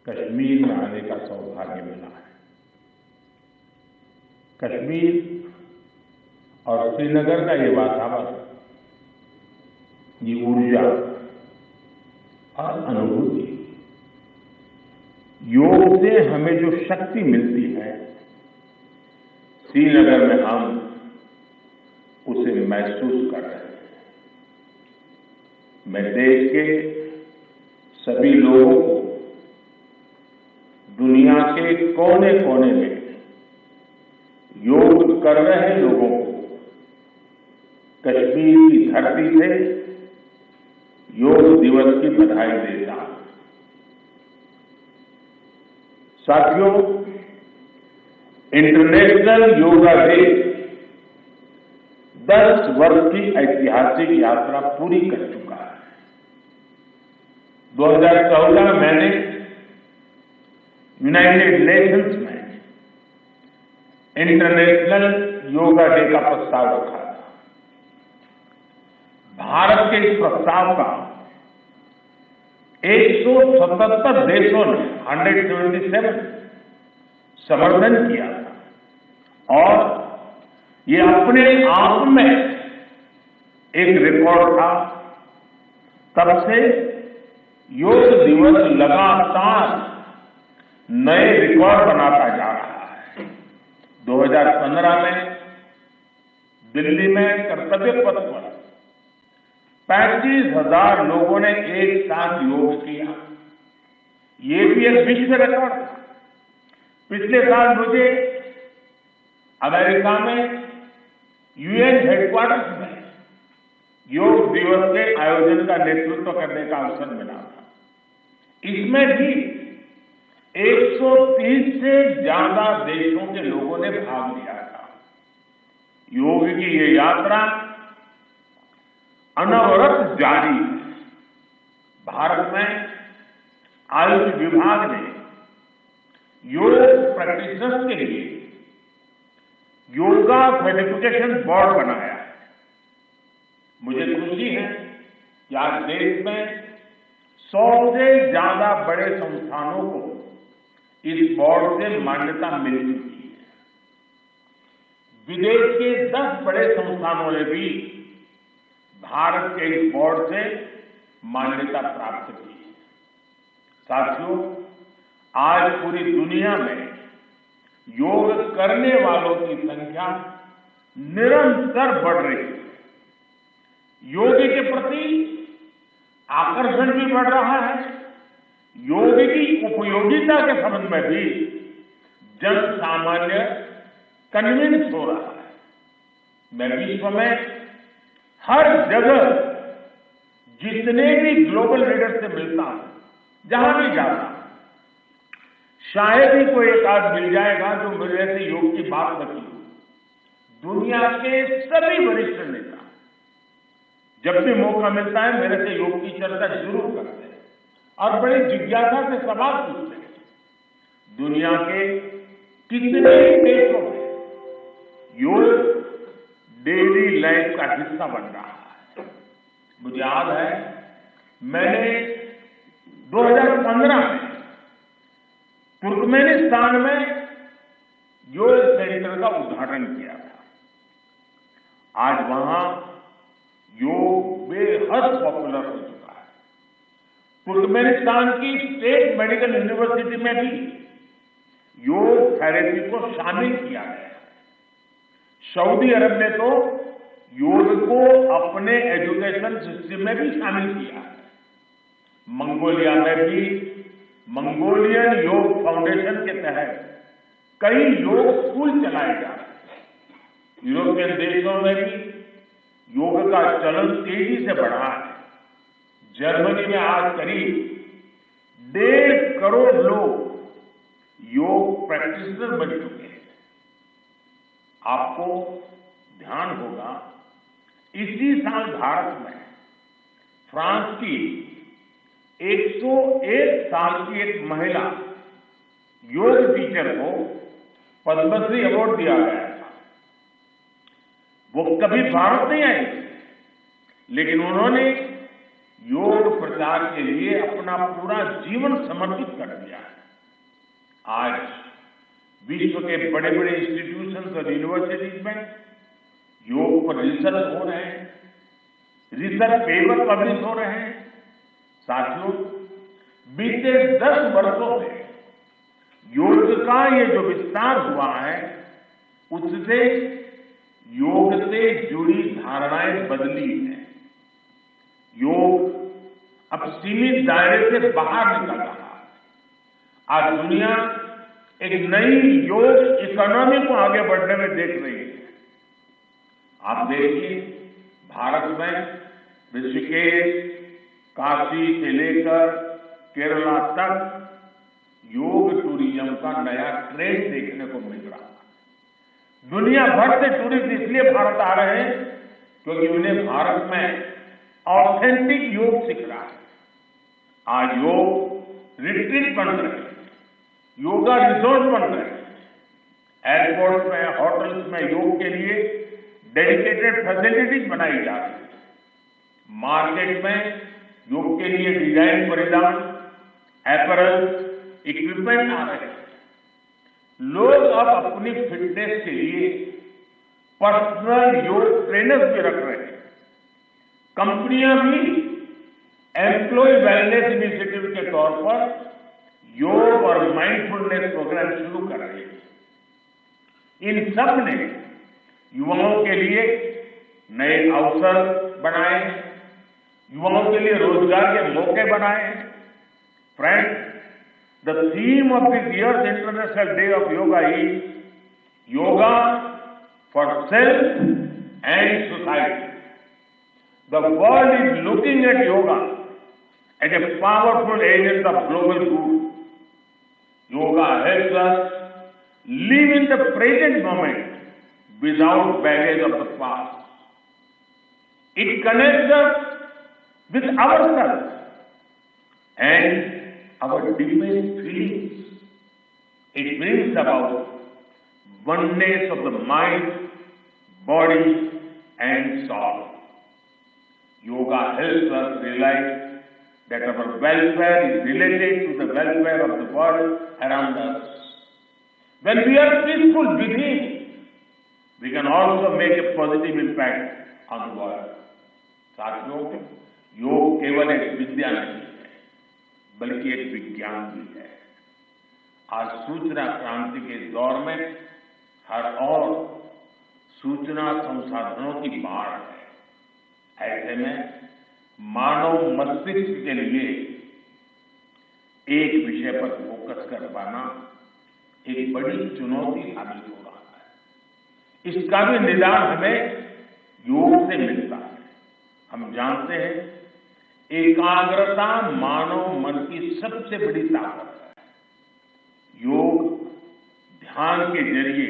कश्मीर में आने का सौभाग्य मिला है। कश्मीर और श्रीनगर का ये वातावरण, ये ऊर्जा और अनुभूति, योग से हमें जो शक्ति मिलती है, श्रीनगर में हम उसे महसूस कर रहे हैं। मैं देश के सभी लोगों को, दुनिया के कोने कोने में योग कर रहे लोगों को कश्मीर की धरती से योग दिवस की बधाई देता हूं। साथियों, इंटरनेशनल योगा डे 10 वर्ष की ऐतिहासिक यात्रा पूरी कर चुका है। 2014 में मैंने यूनाइटेड नेशंस में इंटरनेशनल योगा डे का प्रस्ताव रखा था। भारत के इस प्रस्ताव का 177 देशों ने 177 समर्थन किया था और ये अपने आप में एक रिकॉर्ड था। तब से योग दिवस लगातार नए रिकॉर्ड बनाता जा रहा है। 2015 में दिल्ली में कर्तव्य पथ पर 35,000 लोगों ने एक साथ योग किया। ये भी एक विश्व रिकॉर्ड था। पिछले साल मुझे अमेरिका में यूएन हेडक्वार्टर्स में योग दिवस के आयोजन का नेतृत्व करने का अवसर मिला था। इसमें भी 130 से ज्यादा देशों के लोगों ने भाग लिया था। योग की ये यात्रा अनवरत जारी है। भारत में आयुष विभाग ने योग प्रैक्टिशनर्स के लिए योगा सर्टिफिकेशन बोर्ड बनाया है। मुझे खुशी है कि आज देश में 100 से ज्यादा बड़े संस्थानों को इस बोर्ड से मान्यता मिल चुकी है। विदेश के 10 बड़े संस्थानों ने भी भारत के इस बोर्ड से मान्यता प्राप्त की है। साथियों, आज पूरी दुनिया में योग करने वालों की संख्या निरंतर बढ़ रही है। योग के प्रति आकर्षण भी बढ़ रहा है। योग की उपयोगिता के संबंध में भी जन सामान्य कन्विंस हो रहा है। मैं विश्व में हर जगह जितने भी ग्लोबल लीडर से मिलता हूं, जहां भी जाता हूं, शायद ही कोई एक आध मिल जाएगा जो मेरे से योग की बात न की हो। दुनिया के सभी वरिष्ठ नेता जब भी मौका मिलता है मेरे से योग की चर्चा जरूर करते हैं और बड़ी जिज्ञासा से सवाल पूछते हैं। दुनिया के कितने देशों में योग डेली लाइफ का हिस्सा बन रहा है। मुझे याद है मैंने 2015 में तुर्कमेनिस्तान में योग सेंटर का उद्घाटन किया था। आज वहां योग बेहद पॉपुलर हो चुका है। तुर्कमेनिस्तान की स्टेट मेडिकल यूनिवर्सिटी में भी योग थेरेपी को शामिल किया गया है। सऊदी अरब ने तो योग को अपने एजुकेशन सिस्टम में भी शामिल किया है। मंगोलिया में भी मंगोलियन योग फाउंडेशन के तहत कई योग स्कूल चलाए जा रहे हैं। यूरोपियन देशों में भी योग का चलन तेजी से बढ़ा है। जर्मनी में आज करीब 1.5 करोड़ लोग योग प्रैक्टिशनर बन चुके हैं। आपको ध्यान होगा इसी साल भारत में फ्रांस की 101 साल की एक महिला योग टीचर को पद्मश्री अवार्ड दिया गया था। वो कभी भारत नहीं आई, लेकिन उन्होंने योग प्रचार के लिए अपना पूरा जीवन समर्पित कर दिया है। आज विश्व के बड़े बड़े इंस्टीट्यूशंस और यूनिवर्सिटीज में योग पर रिसर्च हो रहे हैं, रिसर्च पेपर पब्लिश हो रहे हैं। साथियों, बीते 10 वर्षों में योग का ये जो विस्तार हुआ है, उससे योग से जुड़ी धारणाएं बदली हैं। योग अब सीमित दायरे से बाहर निकल रहा है। आज दुनिया एक नई योग इकोनॉमी को आगे बढ़ने में देख रही है। आप देखिए, भारत में ऋषिकेश, काशी से लेकर केरला तक योग टूरिज्म का नया ट्रेंड देखने को मिल रहा है। दुनिया भर से टूरिस्ट इसलिए भारत आ रहे हैं क्योंकि उन्हें भारत में ऑथेंटिक योग सीख रहा है। आज योग रिट्रीट बन रहे हैं, योगा रिसोर्ट बन रहे हैं, एयरपोर्ट में, होटल्स में योग के लिए डेडिकेटेड फैसिलिटीज बनाई जा रही है। मार्केट में योग के लिए डिजाइन, परिधान, अपैरल, इक्विपमेंट आ रहे हैं। लोग अब अपनी फिटनेस के लिए पर्सनल योग ट्रेनर्स भी रख रहे हैं। कंपनियां भी एम्प्लॉय वेलनेस इनिशिएटिव के तौर पर योग और माइंडफुलनेस प्रोग्राम शुरू कर रही है। इन सब ने युवाओं के लिए नए अवसर बनाए, युवाओं के लिए रोजगार के मौके बनाए। Friends, the theme of this year's International Day of Yoga is Yoga for Self and Society. The world is looking at yoga as a powerful agent of global good. Yoga helps us live in the present moment without baggage of the past. It connects us with ourselves and our deepest feelings. It brings about oneness of the mind, body, and soul. Yoga helps us realize that our welfare is related to the welfare of the world around us. When we are peaceful within, we can also make a positive impact on the world. साथियों, योग केवल एक विद्या नहीं है, बल्कि एक विज्ञान भी है। आज सूचना क्रांति के दौर में हर ओर सूचना संसाधनों की बाढ़ है। ऐसे में मानव मस्तिष्क के लिए एक विषय पर फोकस कर पाना एक बड़ी चुनौती साबित हो रहा है। इसका भी निदान हमें योग से मिलता है। हम जानते हैं, एकाग्रता मानव मन की सबसे बड़ी ताकत है। योग ध्यान के जरिए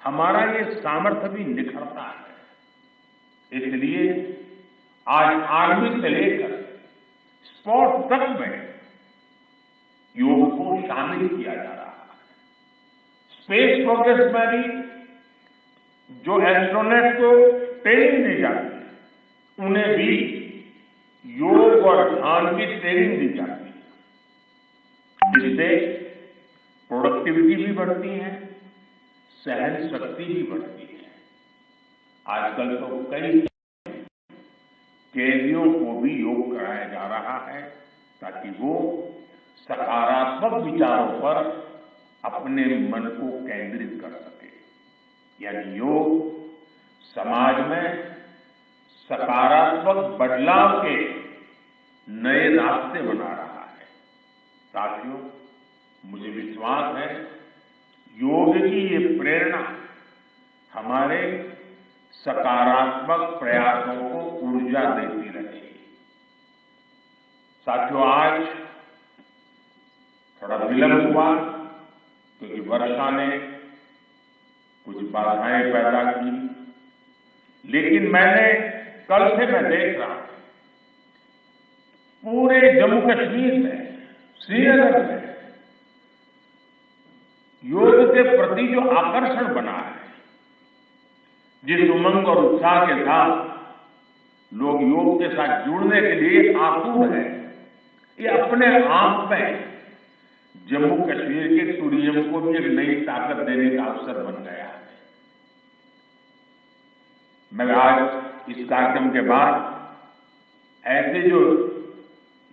हमारा ये सामर्थ्य भी निखरता है। इसलिए आज आर्मी से लेकर स्पोर्ट्स तक में योग को शामिल किया जा रहा है। स्पेस प्रोग्रेस में भी जो एस्ट्रोनॉट को ट्रेनिंग दी जाती है, उन्हें भी योग और ध्यान की ट्रेनिंग दी जाती है। जिससे प्रोडक्टिविटी भी बढ़ती है, सहन शक्ति भी बढ़ती है। आजकल तो कई कैदियों को भी योग कराया जा रहा है ताकि वो सकारात्मक विचारों पर अपने मन को केंद्रित कर सके। यानी योग समाज में सकारात्मक बदलाव के नए रास्ते बना रहा है। साथियों, मुझे विश्वास है योग की ये प्रेरणा हमारे सकारात्मक प्रयासों को ऊर्जा देती रहेगी। साथियों, आज थोड़ा विलंब हुआ क्योंकि वर्षा ने कुछ बाधाएं पैदा की, लेकिन कल से मैं देख रहा हूं पूरे जम्मू कश्मीर में, श्रीनगर में योग के प्रति जो आकर्षण बना है, जिस उमंग और उत्साह के साथ लोग योग के साथ जुड़ने के लिए आतुर हैं, ये अपने आप में जम्मू कश्मीर के टूरिज्म को भी एक नई ताकत देने का अवसर बन गया है। मैं आज इस कार्यक्रम के बाद ऐसे जो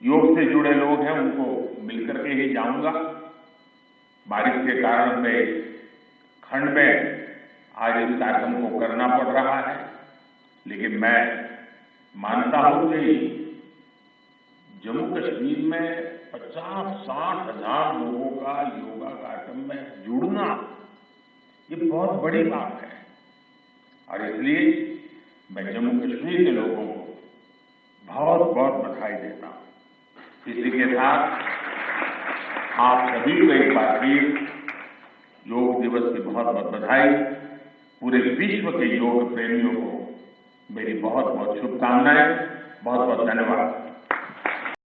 योग से जुड़े लोग हैं उनको मिलकर के ही जाऊंगा। बारिश के कारण मैं खंड में आज इस कार्यक्रम को करना पड़ रहा है, लेकिन मैं मानता हूं कि जम्मू कश्मीर में 50-60 हजार लोगों का योगा कार्यक्रम में जुड़ना ये बहुत बड़ी बात है। और इसलिए मैं जम्मू कश्मीर के लोगों को बहुत बहुत बधाई देता हूं। इसी के साथ आप सभी को एक बार फिर योग दिवस की बहुत बहुत बधाई। पूरे विश्व के योग प्रेमियों को मेरी बहुत बहुत शुभकामनाएं। बहुत बहुत धन्यवाद।